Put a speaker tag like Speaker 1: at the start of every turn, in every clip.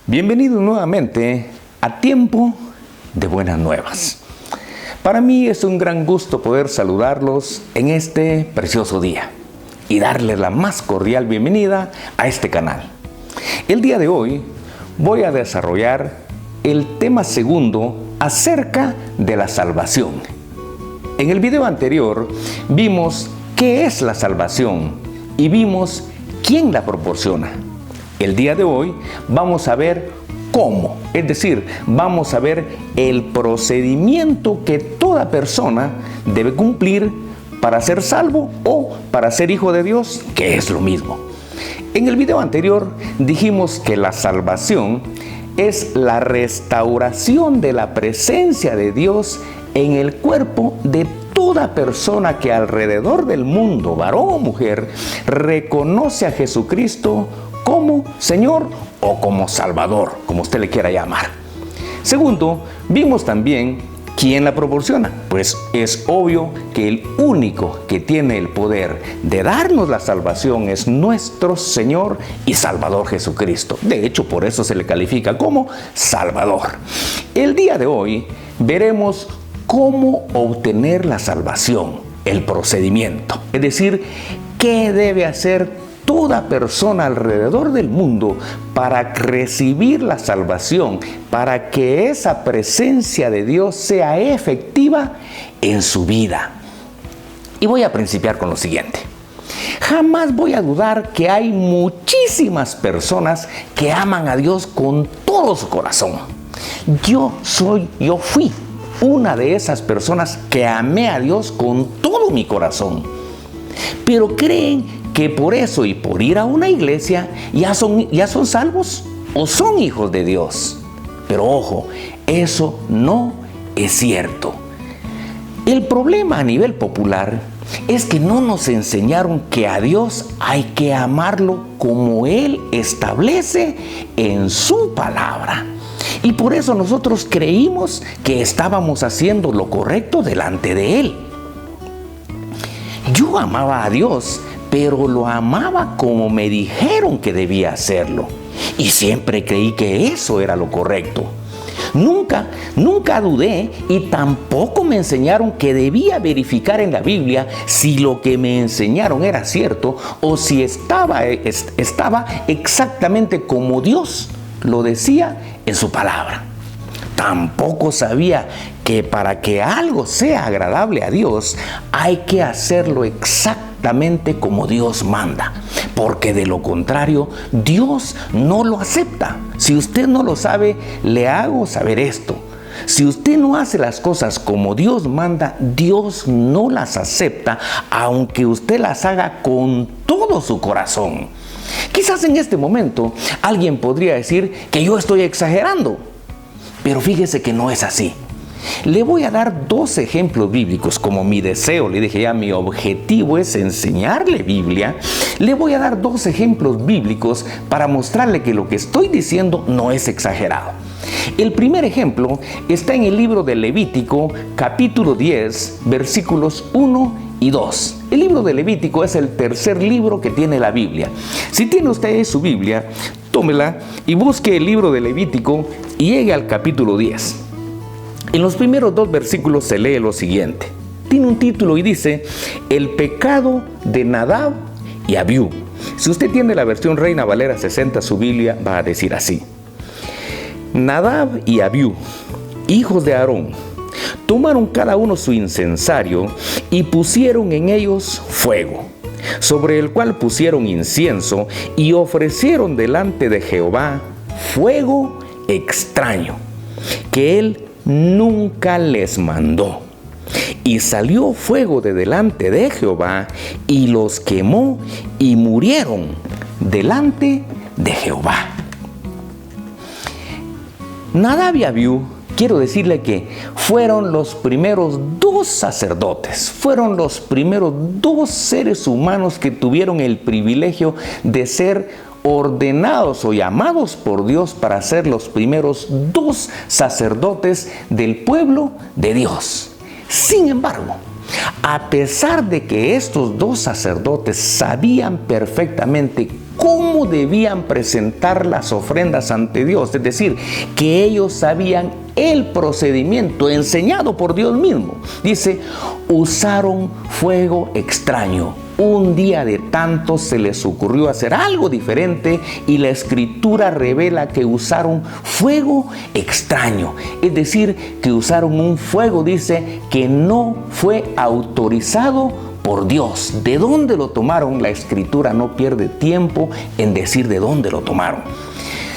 Speaker 1: Bienvenidos nuevamente a Tiempo de Buenas Nuevas. Para mí es un gran gusto poder saludarlos en este precioso día y darles la más cordial bienvenida a este canal. El día de hoy voy a desarrollar el tema segundo acerca de la salvación. En el video anterior vimos qué es la salvación y vimos quién la proporciona. El día de hoy vamos a ver cómo, es decir, vamos a ver el procedimiento que toda persona debe cumplir para ser salvo o para ser hijo de Dios, que es lo mismo. En el video anterior dijimos que la salvación es la restauración de la presencia de Dios en el cuerpo de toda persona que alrededor del mundo, varón o mujer, reconoce a Jesucristo como Señor o como Salvador, como usted le quiera llamar. Segundo, vimos también quién la proporciona. Pues es obvio que el único que tiene el poder de darnos la salvación es nuestro Señor y Salvador Jesucristo. De hecho, por eso se le califica como Salvador. El día de hoy veremos cómo obtener la salvación, el procedimiento. Es decir, qué debe hacer toda persona alrededor del mundo para recibir la salvación, para que esa presencia de Dios sea efectiva en su vida. Y voy a principiar con lo siguiente. Jamás voy a dudar que hay muchísimas personas que aman a Dios con todo su corazón. Yo fui una de esas personas que amé a Dios con todo mi corazón. Pero creen que por eso y por ir a una iglesia ya son salvos o son hijos de Dios. Pero ojo, eso no es cierto. El problema a nivel popular es que no nos enseñaron que a Dios hay que amarlo como Él establece en su palabra. Y por eso nosotros creímos que estábamos haciendo lo correcto delante de Él. Yo amaba a Dios, pero lo amaba como me dijeron que debía hacerlo. Y siempre creí que eso era lo correcto. Nunca dudé y tampoco me enseñaron que debía verificar en la Biblia si lo que me enseñaron era cierto o si estaba exactamente como Dios lo decía en su palabra. Tampoco sabía que para que algo sea agradable a Dios hay que hacerlo exactamente como Dios manda, porque de lo contrario Dios no lo acepta. Si usted no lo sabe, le hago saber esto. Si usted no hace las cosas como Dios manda, Dios no las acepta, aunque usted las haga con todo su corazón. Quizás en este momento alguien podría decir que yo estoy exagerando, pero fíjese que no es así. Le voy a dar dos ejemplos bíblicos, como mi deseo, le dije ya, mi objetivo es enseñarle Biblia. Le voy a dar dos ejemplos bíblicos para mostrarle que lo que estoy diciendo no es exagerado. El primer ejemplo está en el libro de Levítico, capítulo 10, versículos 1 y 2. El libro de Levítico es el tercer libro que tiene la Biblia. Si tiene usted su Biblia, tómela y busque el libro de Levítico y llegue al capítulo 10. En los primeros dos versículos se lee lo siguiente. Tiene un título y dice: el pecado de Nadab y Abiú. Si usted tiene la versión Reina Valera 60, su Biblia va a decir así: Nadab y Abiú, hijos de Aarón, tomaron cada uno su incensario y pusieron en ellos fuego, sobre el cual pusieron incienso y ofrecieron delante de Jehová fuego extraño, que él nunca les mandó. Y salió fuego de delante de Jehová y los quemó y murieron delante de Jehová. Nadab y Abiú, quiero decirle que fueron los primeros dos sacerdotes, fueron los primeros dos seres humanos que tuvieron el privilegio de ser ordenados o llamados por Dios para ser los primeros dos sacerdotes del pueblo de Dios. Sin embargo, A pesar de que estos dos sacerdotes sabían perfectamente cómo debían presentar las ofrendas ante Dios, es decir, que ellos sabían el procedimiento enseñado por Dios mismo. Dice, usaron fuego extraño. Un día de tantos se les ocurrió hacer algo diferente y la Escritura revela que usaron fuego extraño. Es decir, que usaron un fuego, dice, que no fue autorizado por Dios. ¿De dónde lo tomaron? La Escritura no pierde tiempo en decir de dónde lo tomaron.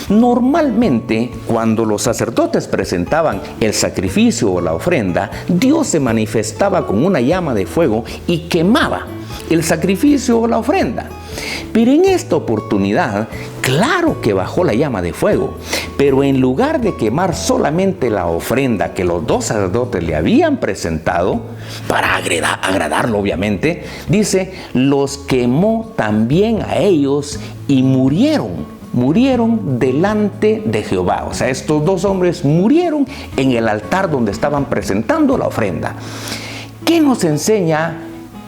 Speaker 1: Normalmente, cuando los sacerdotes presentaban el sacrificio o la ofrenda, Dios se manifestaba con una llama de fuego y quemaba el sacrificio o la ofrenda. Pero en esta oportunidad, claro que bajó la llama de fuego, pero en lugar de quemar solamente la ofrenda que los dos sacerdotes le habían presentado, para agradarlo obviamente, dice, los quemó también a ellos y murieron delante de Jehová. O sea, estos dos hombres murieron en el altar donde estaban presentando la ofrenda. ¿Qué nos enseña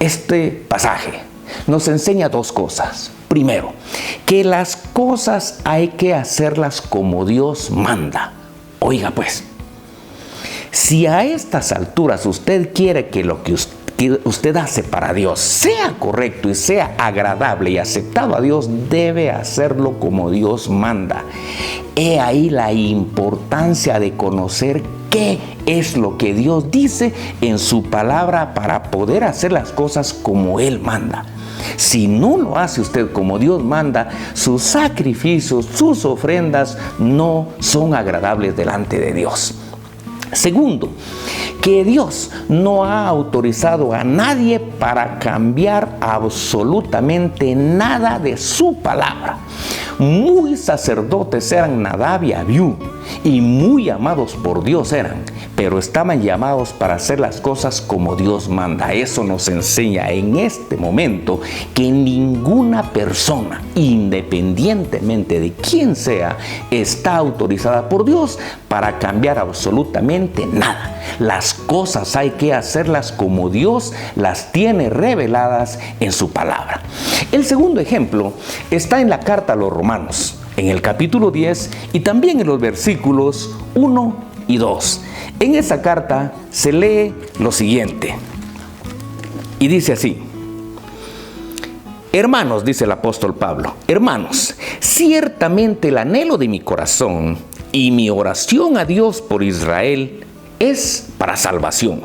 Speaker 1: este pasaje? Nos enseña dos cosas. Primero, que las cosas hay que hacerlas como Dios manda. Oiga pues, si a estas alturas usted quiere que lo que usted hace para Dios sea correcto y sea agradable y aceptado a Dios, debe hacerlo como Dios manda. He ahí la importancia de conocer qué es lo que Dios dice en su palabra para poder hacer las cosas como Él manda. Si no lo hace usted como Dios manda, sus sacrificios, sus ofrendas no son agradables delante de Dios. Segundo, que Dios no ha autorizado a nadie para cambiar absolutamente nada de su palabra. Muy sacerdotes eran Nadab y Abiú, y muy amados por Dios eran, pero estaban llamados para hacer las cosas como Dios manda. Eso nos enseña en este momento que ninguna persona, independientemente de quién sea, está autorizada por Dios para cambiar absolutamente nada. Las cosas hay que hacerlas como Dios las tiene reveladas en su palabra. El segundo ejemplo está en la carta a los Romanos, en el capítulo 10 y también en los versículos 1 y 2. En esa carta se lee lo siguiente, y dice así: hermanos, dice el apóstol Pablo, hermanos, ciertamente el anhelo de mi corazón y mi oración a Dios por Israel es para salvación,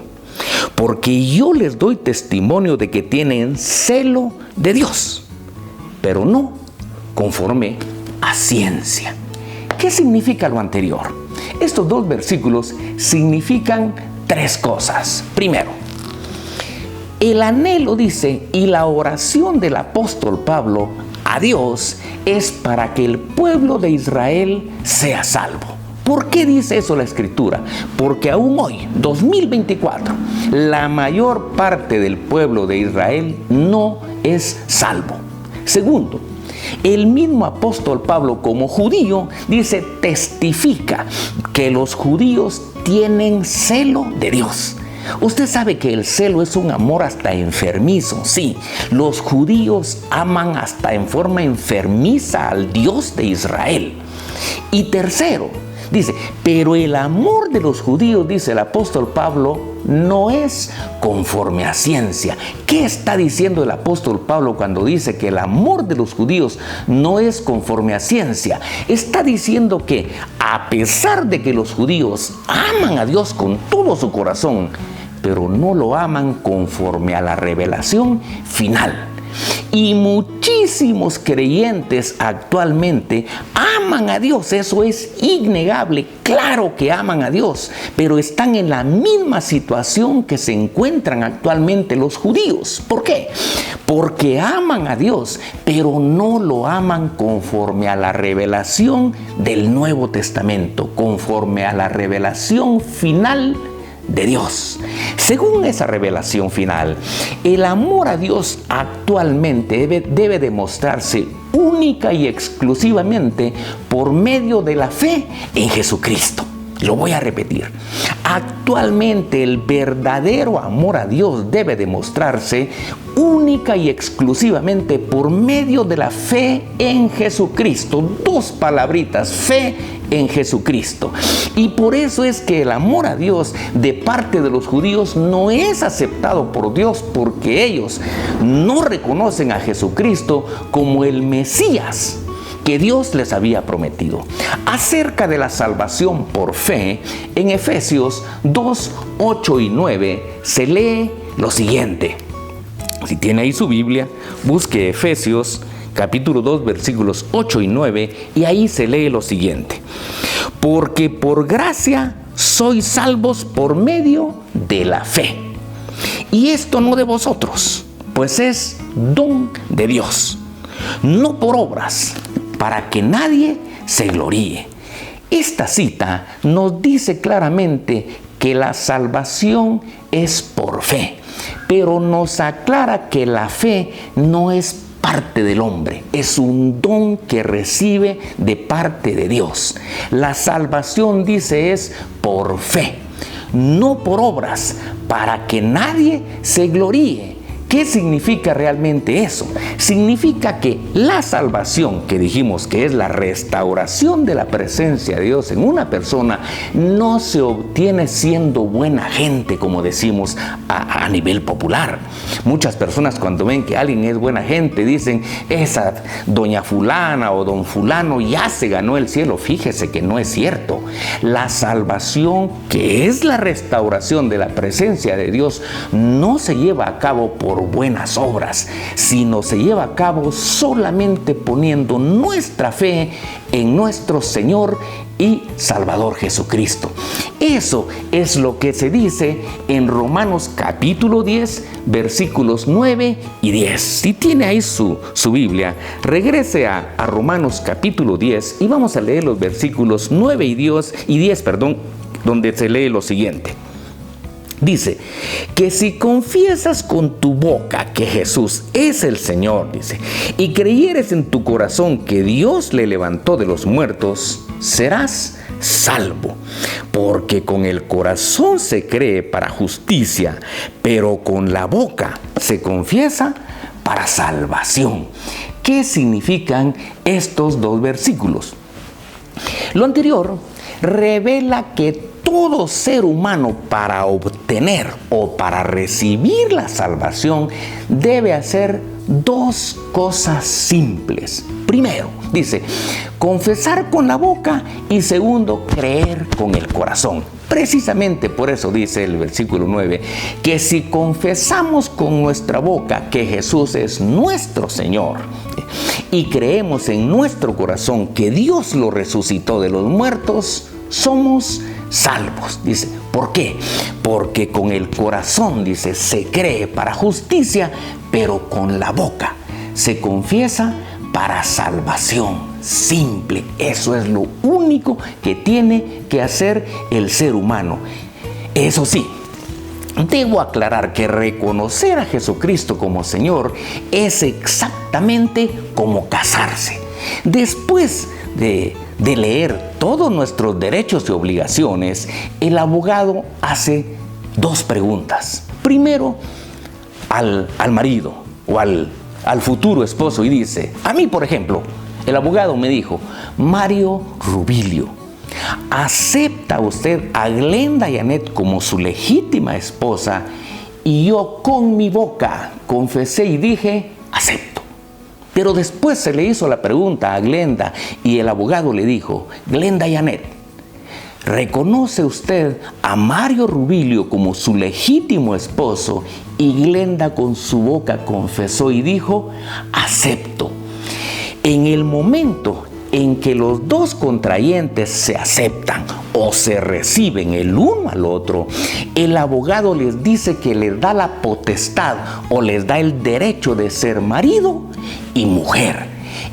Speaker 1: porque yo les doy testimonio de que tienen celo de Dios, pero no conforme a ciencia. ¿Qué significa lo anterior? Estos dos versículos significan tres cosas. Primero, el anhelo, dice, y la oración del apóstol Pablo a Dios es para que el pueblo de Israel sea salvo. ¿Por qué dice eso la Escritura? Porque aún hoy, 2024, la mayor parte del pueblo de Israel no es salvo. Segundo, el mismo apóstol Pablo, como judío, dice, testifica que los judíos tienen celo de Dios. Usted sabe que el celo es un amor hasta enfermizo. Sí, los judíos aman hasta en forma enfermiza al Dios de Israel. Y tercero, dice, pero el amor de los judíos, dice el apóstol Pablo, no es conforme a ciencia. ¿Qué está diciendo el apóstol Pablo cuando dice que el amor de los judíos no es conforme a ciencia? Está diciendo que a pesar de que los judíos aman a Dios con todo su corazón, pero no lo aman conforme a la revelación final. Y muchísimos creyentes actualmente aman a Dios, eso es innegable, claro que aman a Dios, pero están en la misma situación que se encuentran actualmente los judíos. ¿Por qué? Porque aman a Dios, pero no lo aman conforme a la revelación del Nuevo Testamento, conforme a la revelación final de Dios. Según esa revelación final, el amor a Dios actualmente debe demostrarse única y exclusivamente por medio de la fe en Jesucristo. Lo voy a repetir. Actualmente el verdadero amor a Dios debe demostrarse única y exclusivamente por medio de la fe en Jesucristo. 2 palabritas, fe en Jesucristo. Y por eso es que el amor a Dios de parte de los judíos no es aceptado por Dios, porque ellos no reconocen a Jesucristo como el Mesías que Dios les había prometido. Acerca de la salvación por fe, en Efesios 2, 8 y 9 se lee lo siguiente. Si tiene ahí su Biblia, busque Efesios capítulo 2, versículos 8 y 9, y ahí se lee lo siguiente. Porque por gracia sois salvos por medio de la fe. Y esto no de vosotros, pues es don de Dios, no por obras, para que nadie se gloríe. Esta cita nos dice claramente que la salvación es por fe, pero nos aclara que la fe no es parte del hombre, es un don que recibe de parte de Dios. La salvación, dice, es por fe, no por obras, para que nadie se gloríe. ¿Qué significa realmente eso? Significa que la salvación, que dijimos que es la restauración de la presencia de Dios en una persona, no se obtiene siendo buena gente, como decimos a nivel popular. Muchas personas, cuando ven que alguien es buena gente, dicen, esa doña fulana o don fulano ya se ganó el cielo. Fíjese que no es cierto. La salvación, que es la restauración de la presencia de Dios, no se lleva a cabo por buenas obras, sino se lleva a cabo solamente poniendo nuestra fe en nuestro Señor y Salvador Jesucristo. Eso es lo que se dice en Romanos capítulo 10, versículos 9 y 10. Si tiene ahí su Biblia, regrese a Romanos capítulo 10 y vamos a leer los versículos 9 y 10, donde se lee lo siguiente. Dice que si confiesas con tu boca que Jesús es el Señor, dice, y creyeres en tu corazón que Dios le levantó de los muertos, serás salvo. Porque con el corazón se cree para justicia, pero con la boca se confiesa para salvación. ¿Qué significan estos 2 versículos? Lo anterior revela que todo ser humano, para obtener o para recibir la salvación, debe hacer 2 cosas simples. Primero, dice, confesar con la boca, y segundo, creer con el corazón. Precisamente por eso dice el versículo 9, que si confesamos con nuestra boca que Jesús es nuestro Señor y creemos en nuestro corazón que Dios lo resucitó de los muertos, somos salvos. Dice, ¿por qué? Porque con el corazón, dice, se cree para justicia, pero con la boca se confiesa para salvación. Simple, eso es lo único que tiene que hacer el ser humano. Eso sí, debo aclarar que reconocer a Jesucristo como Señor es exactamente como casarse. Después de leer todos nuestros derechos y obligaciones, el abogado hace 2 preguntas. Primero, al marido o al futuro esposo, y dice, a mí, por ejemplo, el abogado me dijo, Mario Rubilio, ¿acepta usted a Glenda Yanet como su legítima esposa? Y yo con mi boca confesé y dije, acepto. Pero después se le hizo la pregunta a Glenda y el abogado le dijo, Glenda Yanet, ¿reconoce usted a Mario Rubilio como su legítimo esposo? Y Glenda con su boca confesó y dijo, acepto. En el momento en que los 2 contrayentes se aceptan o se reciben el uno al otro, el abogado les dice que les da la potestad o les da el derecho de ser marido y mujer.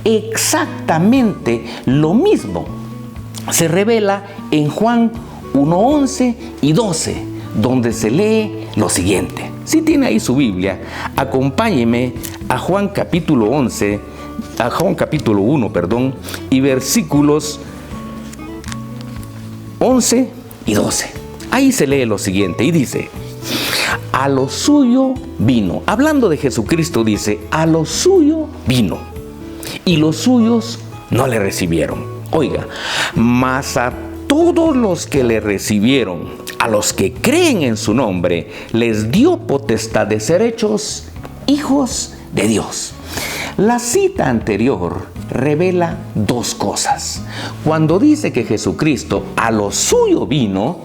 Speaker 1: Exactamente lo mismo se revela en Juan 1:11 y 12, donde se lee lo siguiente. Si tiene ahí su Biblia, acompáñeme a Juan capítulo 1, y versículos 11 y 12. Ahí se lee lo siguiente y dice: a lo suyo vino. Hablando de Jesucristo dice: a lo suyo vino, y los suyos no le recibieron. Oiga, mas a todos los que le recibieron, a los que creen en su nombre, les dio potestad de ser hechos hijos de Dios. La cita anterior revela dos cosas. Cuando dice que Jesucristo a lo suyo vino,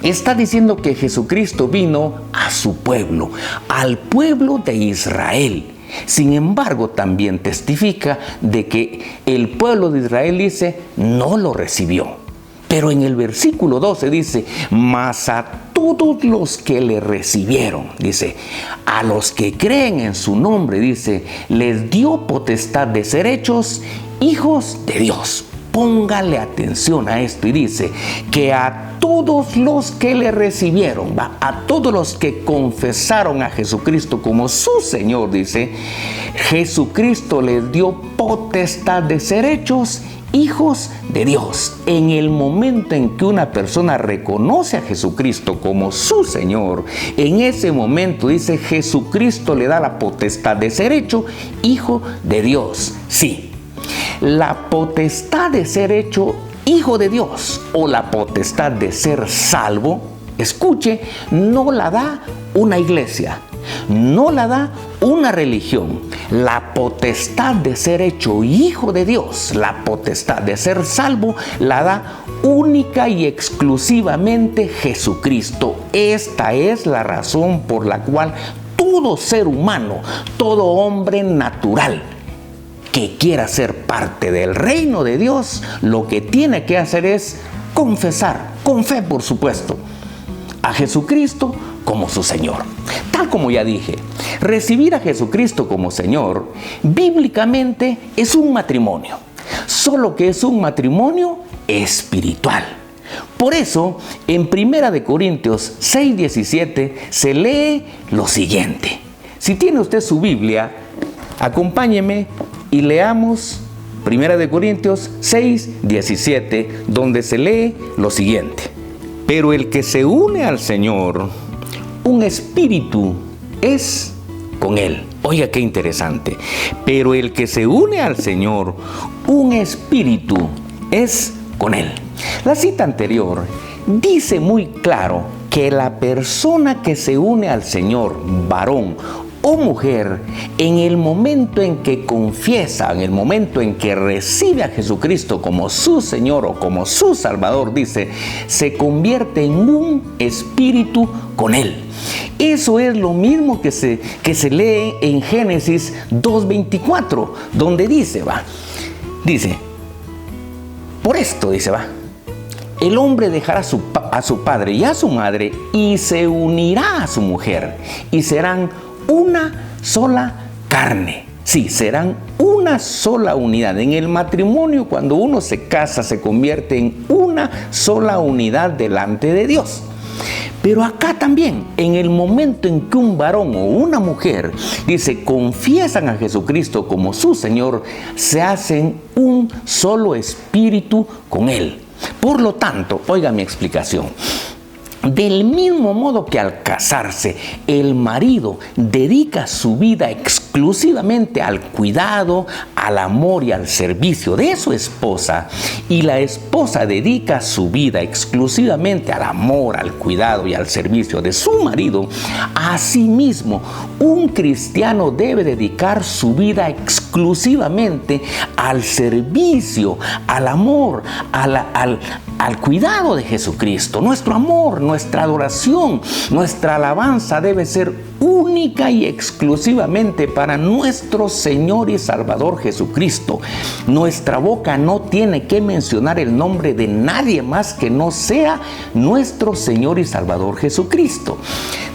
Speaker 1: está diciendo que Jesucristo vino a su pueblo, al pueblo de Israel. Sin embargo, también testifica de que el pueblo de Israel, dice, no lo recibió. Pero en el versículo 12 dice: mas a todos los que le recibieron, dice, a los que creen en su nombre, dice, les dio potestad de ser hechos hijos de Dios. Póngale atención a esto y dice que a todos los que le recibieron, a todos los que confesaron a Jesucristo como su Señor, dice, Jesucristo les dio potestad de ser hechos hijos de Dios. En el momento en que una persona reconoce a Jesucristo como su Señor, en ese momento, dice, Jesucristo le da la potestad de ser hecho hijo de Dios. Sí, la potestad de ser hecho hijo de Dios o la potestad de ser salvo, escuche, no la da una iglesia, no la da una religión. La potestad de ser hecho hijo de Dios, la potestad de ser salvo, la da única y exclusivamente Jesucristo. Esta es la razón por la cual todo ser humano, todo hombre natural que quiera ser parte del reino de Dios, lo que tiene que hacer es confesar, con fe por supuesto, a Jesucristo como su Señor. Tal como ya dije, recibir a Jesucristo como Señor, bíblicamente es un matrimonio, solo que es un matrimonio espiritual. Por eso, en 1 Corintios 6:17 se lee lo siguiente. Si tiene usted su Biblia, acompáñeme y leamos 1 Corintios 6:17, donde se lee lo siguiente: pero el que se une al Señor, un espíritu es con él. Oiga, qué interesante. Pero el que se une al Señor, un espíritu es con él. La cita anterior dice muy claro que la persona que se une al Señor, varón o mujer, en el momento en que confiesa, en el momento en que recibe a Jesucristo como su Señor o como su Salvador, dice, se convierte en un espíritu con Él. Eso es lo mismo que se lee en Génesis 2:24, donde dice, por esto, el hombre dejará a su padre y a su madre y se unirá a su mujer y serán una sola carne. Sí, serán una sola unidad. En el matrimonio, cuando uno se casa, se convierte en una sola unidad delante de Dios. Pero acá también, en el momento en que un varón o una mujer, confiesan a Jesucristo como su Señor, se hacen un solo espíritu con Él. Por lo tanto, oiga mi explicación. Del mismo modo que al casarse, el marido dedica su vida exclusivamente al cuidado, al amor y al servicio de su esposa, y la esposa dedica su vida exclusivamente al amor, al cuidado y al servicio de su marido, asimismo, un cristiano debe dedicar su vida exclusivamente al servicio, al amor, al cuidado de Jesucristo. Nuestro amor, nuestra adoración, nuestra alabanza debe ser única y exclusivamente para nuestro Señor y Salvador Jesucristo. Nuestra boca no tiene que mencionar el nombre de nadie más que no sea nuestro Señor y Salvador Jesucristo.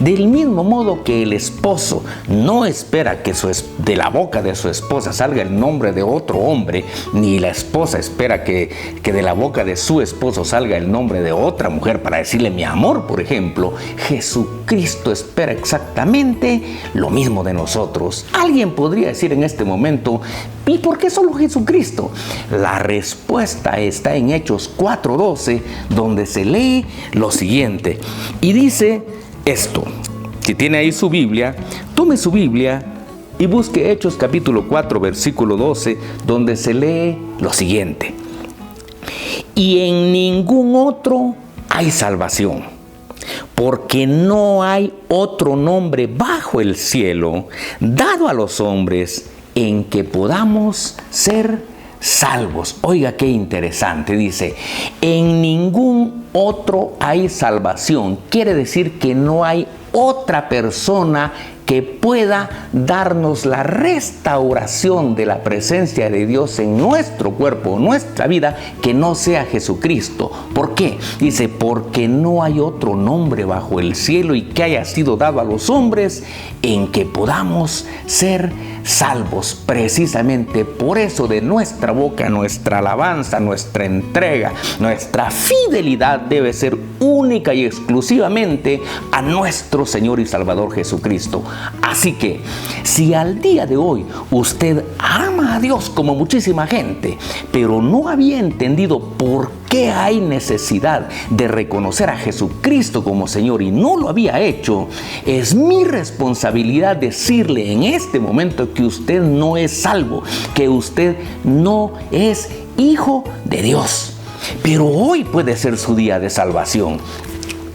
Speaker 1: Del mismo modo que el esposo no espera que de la boca de su esposa salga el nombre de otro hombre, ni la esposa espera que de la boca de su esposo salga el nombre de otra mujer para decirle mi amor, por ejemplo, Jesucristo espera exactamente exactamente lo mismo de nosotros. Alguien podría decir en este momento, ¿y por qué solo Jesucristo? La respuesta está en Hechos 4:12, donde se lee lo siguiente. Y dice esto. Si tiene ahí su Biblia, tome su Biblia y busque Hechos capítulo 4, versículo 12, donde se lee lo siguiente. Y en ningún otro hay salvación, porque no hay otro nombre bajo el cielo dado a los hombres en que podamos ser salvos. Oiga qué interesante, dice, en ningún otro hay salvación. Quiere decir que no hay otra persona que pueda darnos la restauración de la presencia de Dios en nuestro cuerpo, nuestra vida, que no sea Jesucristo. ¿Por qué? Dice, porque no hay otro nombre bajo el cielo y que haya sido dado a los hombres en que podamos ser salvos. Precisamente por eso de nuestra boca, nuestra alabanza, nuestra entrega, nuestra fidelidad debe ser única y exclusivamente a nuestro Señor y Salvador Jesucristo. Así que, si al día de hoy usted ama a Dios como muchísima gente, pero no había entendido por qué hay necesidad de reconocer a Jesucristo como Señor y no lo había hecho, es mi responsabilidad decirle en este momento que usted no es salvo, que usted no es hijo de Dios. Pero hoy puede ser su día de salvación.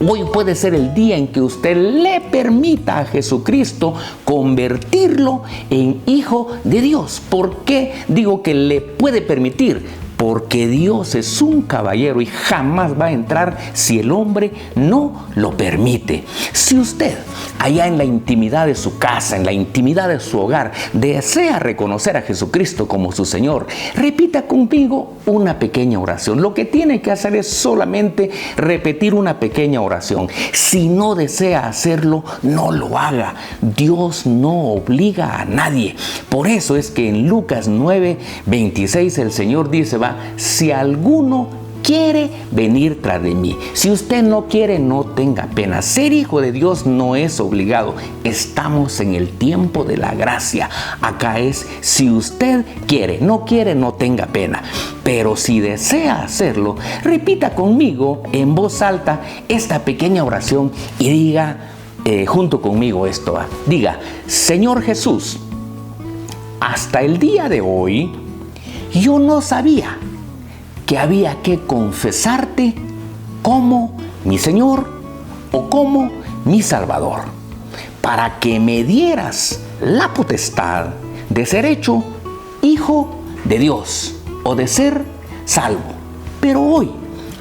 Speaker 1: Hoy puede ser el día en que usted le permita a Jesucristo convertirlo en hijo de Dios. ¿Por qué digo que le puede permitir? Porque Dios es un caballero y jamás va a entrar si el hombre no lo permite. Si usted, allá en la intimidad de su casa, en la intimidad de su hogar, desea reconocer a Jesucristo como su Señor, repita conmigo una pequeña oración. Lo que tiene que hacer es solamente repetir una pequeña oración. Si no desea hacerlo, no lo haga. Dios no obliga a nadie. Por eso es que en Lucas 9:26 el Señor dice, si alguno quiere venir tras de mí. Si usted no quiere, no tenga pena. Ser hijo de Dios no es obligado. Estamos en el tiempo de la gracia. Acá es, si usted quiere, no tenga pena. Pero si desea hacerlo, repita conmigo en voz alta esta pequeña oración y diga junto conmigo esto. Diga, Señor Jesús, hasta el día de hoy, yo no sabía que había que confesarte como mi Señor o como mi Salvador, para que me dieras la potestad de ser hecho hijo de Dios o de ser salvo. Pero hoy,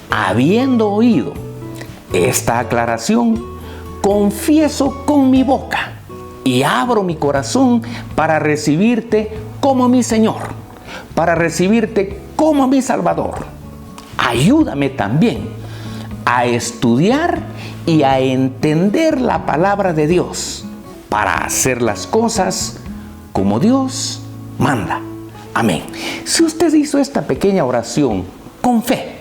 Speaker 1: habiendo oído esta aclaración, confieso con mi boca y abro mi corazón para recibirte como mi Señor, para recibirte como mi Salvador. Ayúdame también a estudiar y a entender la palabra de Dios para hacer las cosas como Dios manda. Amén. Si usted hizo esta pequeña oración con fe,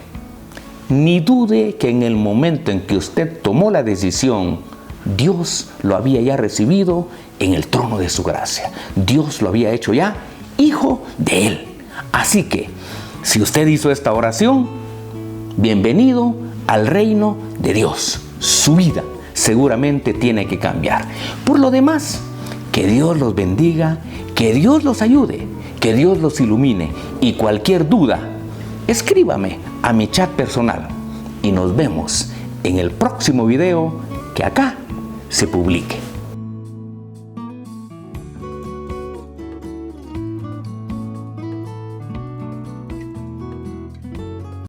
Speaker 1: ni dude que en el momento en que usted tomó la decisión, Dios lo había ya recibido en el trono de su gracia. Dios lo había hecho ya hijo de Él. Así que, si usted hizo esta oración, bienvenido al reino de Dios. Su vida seguramente tiene que cambiar. Por lo demás, que Dios los bendiga, que Dios los ayude, que Dios los ilumine. Y cualquier duda, escríbame a mi chat personal. Y nos vemos en el próximo video que acá se publique.